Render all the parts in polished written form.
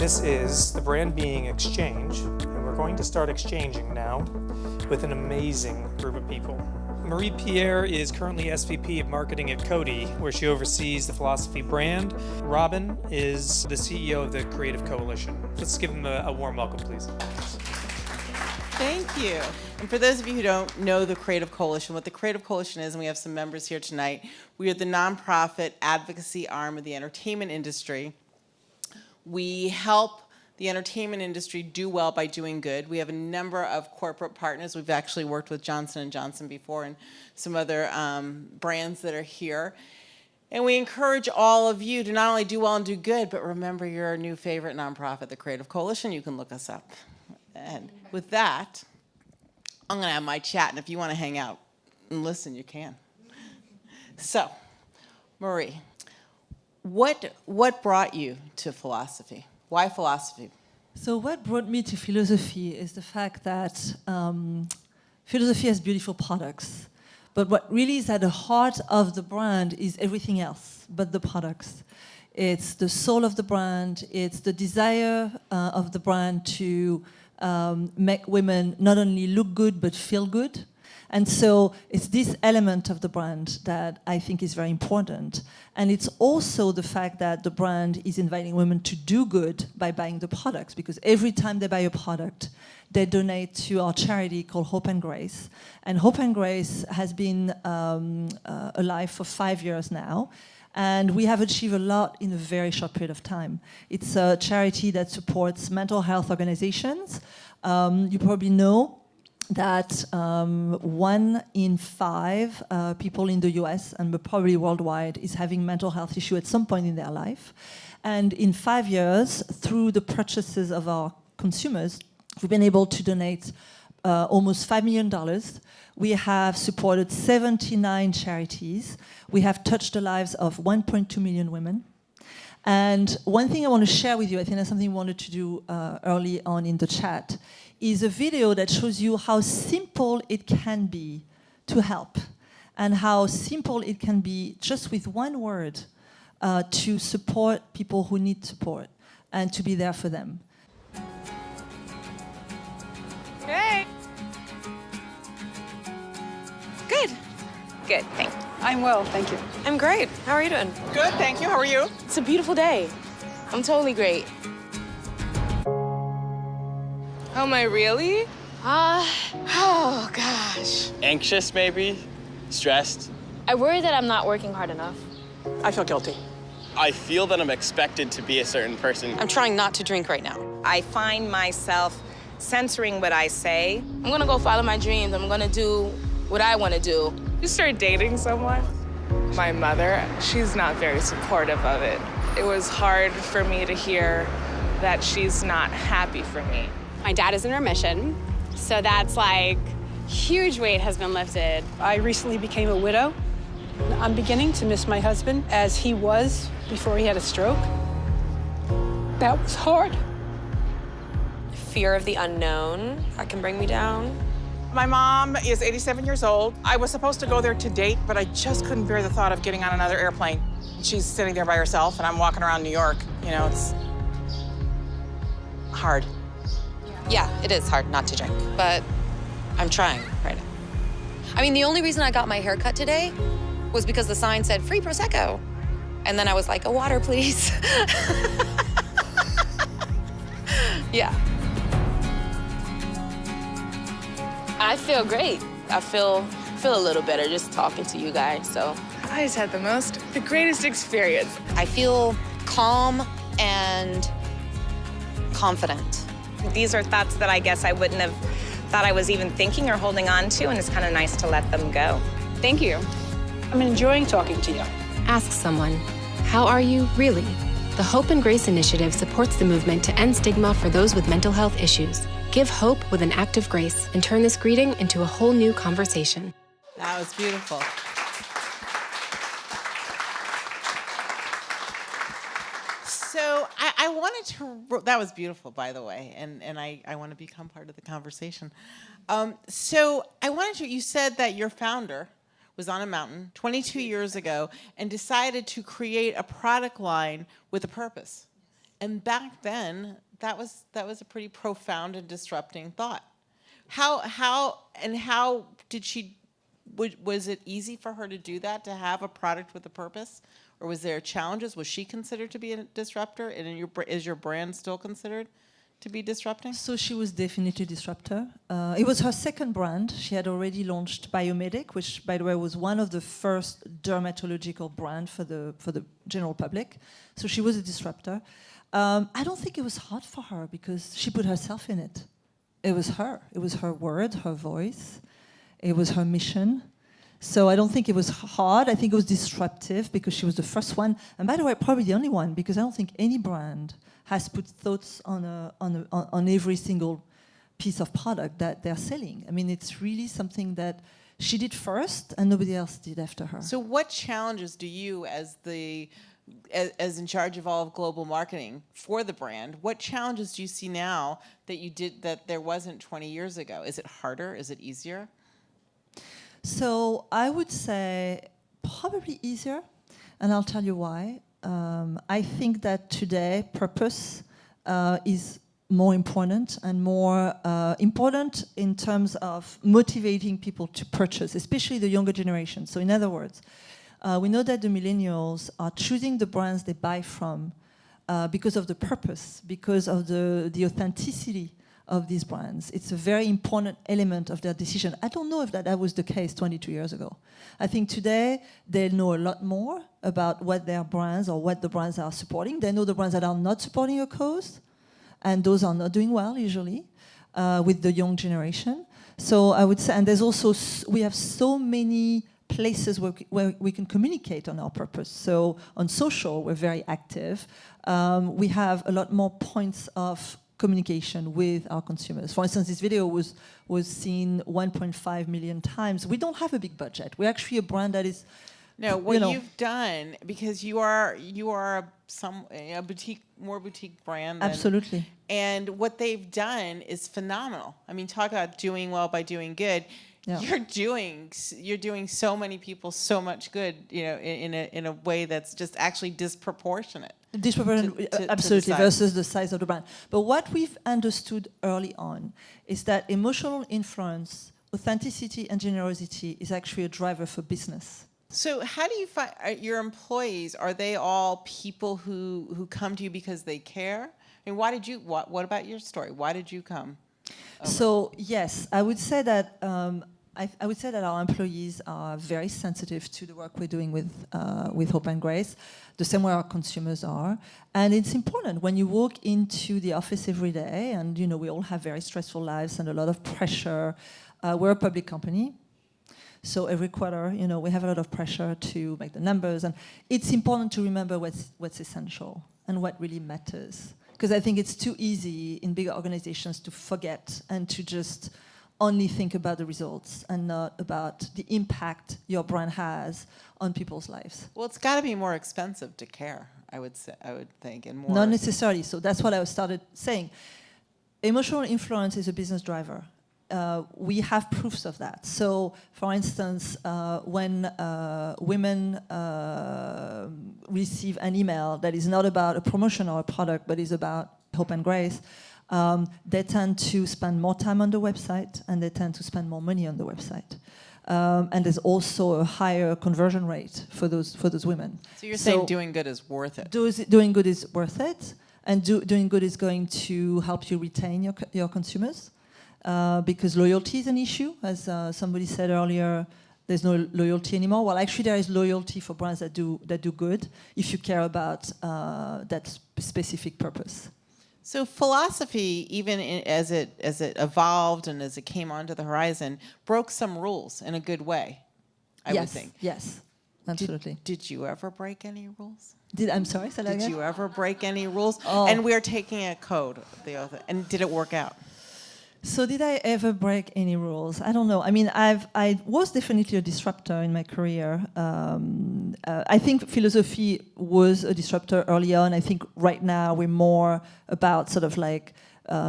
This is the brand being Exchange, and we're going to start exchanging now with an amazing group of people. Marie-Pierre is currently SVP of Marketing at Coty, where she oversees the Philosophy brand. Robin is the CEO of the Creative Coalition. Let's give them a warm welcome, please. Thank you. And for those of you who don't know the Creative Coalition, what the Creative Coalition is, and we have some members here tonight, we are the nonprofit advocacy arm of the entertainment industry. We help the entertainment industry do well by doing good. We have a number of corporate partners. We've actually worked with Johnson & Johnson before and some other brands that are here. And we encourage all of you to not only do well and do good, but remember your new favorite nonprofit, the Creative Coalition. You can look us up. And with that, I'm going to have my chat, and if you want to hang out and listen, you can. So, Marie, what brought you to philosophy? Why philosophy? So what brought me to philosophy is the fact that philosophy has beautiful products, but what really is at the heart of the brand is everything else but the products. It's the soul of the brand, it's the desire of the brand to make women not only look good but feel good. And so it's this element of the brand that I think is very important. And it's also the fact that the brand is inviting women to do good by buying the products, because every time they buy a product, they donate to our charity called Hope and Grace. And Hope and Grace has been alive for 5 years now. And we have achieved a lot in a very short period of time. It's a charity that supports mental health organizations. You probably know that 1 in 5 people in the US and probably worldwide is having mental health issue at some point in their life. And in 5 years, through the purchases of our consumers, we've been able to donate almost $5 million. We have supported 79 charities. We have touched the lives of 1.2 million women. And one thing I want to share with you, I think that's something we wanted to do early on in the chat, is a video that shows you how simple it can be to help and how simple it can be just with one word to support people who need support and to be there for them. Hey. Good. Good, thanks. I'm well, thank you. I'm great. How are you doing? Good, thank you. How are you? It's a beautiful day. I'm totally great. Oh, am I really? Oh, gosh. Anxious, maybe? Stressed? I worry that I'm not working hard enough. I feel guilty. I feel that I'm expected to be a certain person. I'm trying not to drink right now. I find myself censoring what I say. I'm gonna go follow my dreams. I'm gonna do what I wanna do. You start dating someone. My mother, she's not very supportive of it. It was hard for me to hear that she's not happy for me. My dad is in remission, so that's like huge weight has been lifted. I recently became a widow. I'm beginning to miss my husband as he was before he had a stroke. That was hard. Fear of the unknown, that can bring me down. My mom is 87 years old. I was supposed to go there to date, but I just couldn't bear the thought of getting on another airplane. She's sitting there by herself, and I'm walking around New York. You know, it's hard. Yeah, it is hard not to drink, but I'm trying right now. I mean, the only reason I got my hair cut today was because the sign said free Prosecco. And then I was like, a water, please. Yeah. I feel great. I feel a little better just talking to you guys, so. I just had the greatest experience. I feel calm and confident. These are thoughts that I guess I wouldn't have thought I was even thinking or holding on to, and it's kind of nice to let them go. Thank you. I'm enjoying talking to you. Ask someone, how are you really? The Hope and Grace Initiative supports the movement to end stigma for those with mental health issues. Give hope with an act of grace and turn this greeting into a whole new conversation. That was beautiful. So I wanted to, that was beautiful, by the way, and I want to become part of the conversation. So I wanted to, you said that your founder was on a mountain 22 years ago and decided to create a product line with a purpose. And back then, that was a pretty profound and disrupting thought. How did she? Was it easy for her to do that, to have a product with a purpose, or was there challenges? Was she considered to be a disruptor, and is your brand still considered to be disrupting? So she was definitely a disruptor. It was her second brand. She had already launched Biomedic, which, by the way, was one of the first dermatological brand for the general public. So she was a disruptor. I don't think it was hard for her because she put herself in it. It was her. It was her word, her voice. It was her mission. So I don't think it was hard. I think it was disruptive because she was the first one. And by the way, probably the only one, because I don't think any brand has put thoughts on every single piece of product that they're selling. I mean, it's really something that she did first and nobody else did after her. So what challenges do you, as in charge of all of global marketing for the brand, what challenges do you see now that you did that there wasn't 20 years ago? Is it harder? Is it easier? So I would say probably easier, and I'll tell you why. I think that today purpose is more important and more important in terms of motivating people to purchase, especially the younger generation. So in other words, we know that the millennials are choosing the brands they buy from because of the purpose, because of the authenticity of these brands. It's a very important element of their decision. I don't know if that was the case 22 years ago. I think today they know a lot more about what their brands or what the brands are supporting. They know the brands that are not supporting a cause, and those are not doing well usually with the young generation. So I would say, and there's also, we have so many places where we can communicate on our purpose. So on social, we're very active. We have a lot more points of communication with our consumers. For instance, this video was seen 1.5 million times. We don't have a big budget. We're actually a brand that is... No, what you've done, because you are a more boutique brand. Absolutely. And what they've done is phenomenal. I mean, talk about doing well by doing good. Yeah. You're doing so many people so much good, in a way that's just actually disproportionate. Absolutely, versus the size of the brand. But what we've understood early on is that emotional influence, authenticity, and generosity is actually a driver for business. So how do you find your employees? Are they all people who come to you because they care? I mean, what about your story? Why did you come? So yes, I would say that I would say that our employees are very sensitive to the work we're doing with Hope and Grace, the same way our consumers are. And it's important when you walk into the office every day, and we all have very stressful lives and a lot of pressure. We're a public company, so every quarter, we have a lot of pressure to make the numbers, and it's important to remember what's essential and what really matters. Because I think it's too easy in bigger organizations to forget and to just only think about the results and not about the impact your brand has on people's lives. Well, it's got to be more expensive to care, I would think, and more. Not necessarily. So that's what I started saying. Emotional influence is a business driver. We have proofs of that. So, for instance, when women receive an email that is not about a promotion or a product, but is about Hope and Grace, they tend to spend more time on the website, and they tend to spend more money on the website. And there's also a higher conversion rate for those women. So you're saying doing good is worth it? Doing good is worth it, and doing good is going to help you retain your consumers, because loyalty is an issue. As somebody said earlier, there's no loyalty anymore. Well, actually, there is loyalty for brands that do good if you care about that specific purpose. So philosophy, even as it evolved and as it came onto the horizon, broke some rules in a good way, I would think. Yes, absolutely. Did you ever break any rules? I'm sorry, say that again? Did you ever break any rules? Oh. And we are taking a code, and did it work out? So did I ever break any rules? I don't know. I mean, I was definitely a disruptor in my career. I think philosophy was a disruptor early on. I think right now we're more about sort of like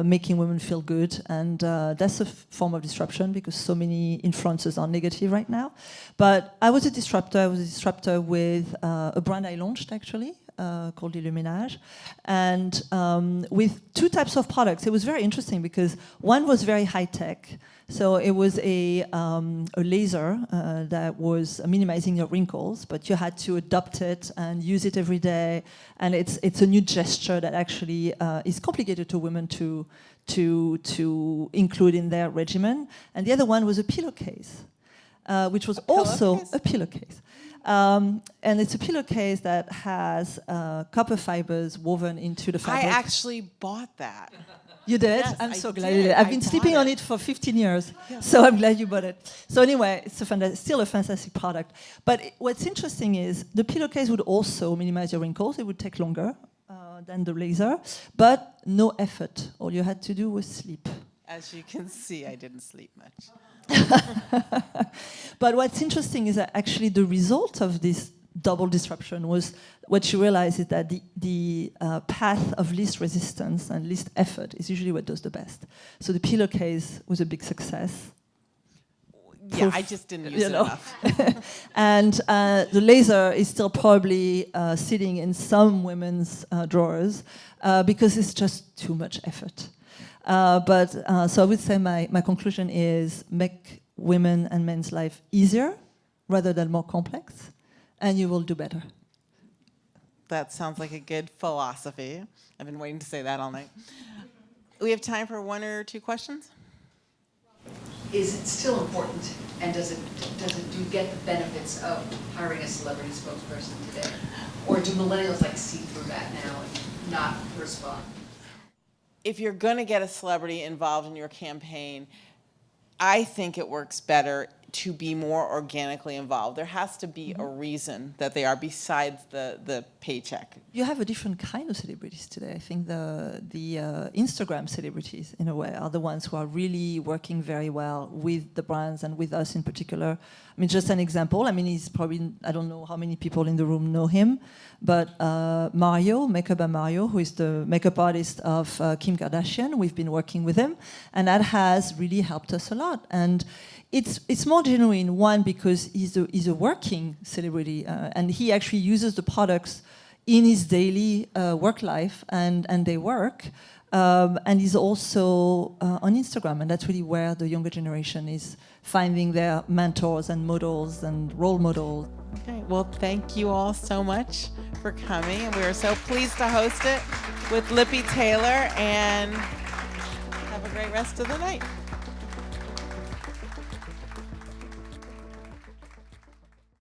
making women feel good, and that's a form of disruption because so many influences are negative right now. But I was a disruptor. I was a disruptor with a brand I launched actually called Illuminage, and with 2 types of products. It was very interesting because one was very high tech. So it was a laser that was minimizing your wrinkles, but you had to adopt it and use it every day. And it's a new gesture that actually is complicated to women to include in their regimen. And the other one was a pillowcase, which was also a pillowcase. And it's a pillowcase that has copper fibers woven into the fabric. I actually bought that. You did? Yes, I'm so I glad did. you did. I've I been bought sleeping on it. it for 15 years, so I'm glad you bought it. So anyway, it's still a fantastic product. But what's interesting is the pillowcase would also minimize your wrinkles. It would take longer than the laser, but no effort. All you had to do was sleep. As you can see, I didn't sleep much. But what's interesting is that actually the result of this double disruption was what you realize is that the path of least resistance and least effort is usually what does the best. So the pillowcase was a big success. Yeah, I just didn't use it enough. And the laser is still probably sitting in some women's drawers because it's just too much effort. So I would say my conclusion is make women and men's life easier rather than more complex, and you will do better. That sounds like a good philosophy. I've been waiting to say that all night. We have time for 1 or 2 questions. Is it still important, and do you get the benefits of hiring a celebrity spokesperson today? Or do millennials see through that now and not respond? If you're going to get a celebrity involved in your campaign, I think it works better to be more organically involved. There has to be a reason that they are besides the paycheck. You have a different kind of celebrities today. I think the Instagram celebrities, in a way, are the ones who are really working very well with the brands and with us in particular. I mean, just an example. I mean, he's probably, I don't know how many people in the room know him, but Mario, Makeup by Mario, who is the makeup artist of Kim Kardashian, we've been working with him, and that has really helped us a lot. And it's more genuine, one, because he's a working celebrity, and he actually uses the products in his daily work life, and they work. And he's also on Instagram, and that's really where the younger generation is finding their mentors and models and role models. Okay, well, thank you all so much for coming, and we are so pleased to host it with Lippe Taylor, and have a great rest of the night.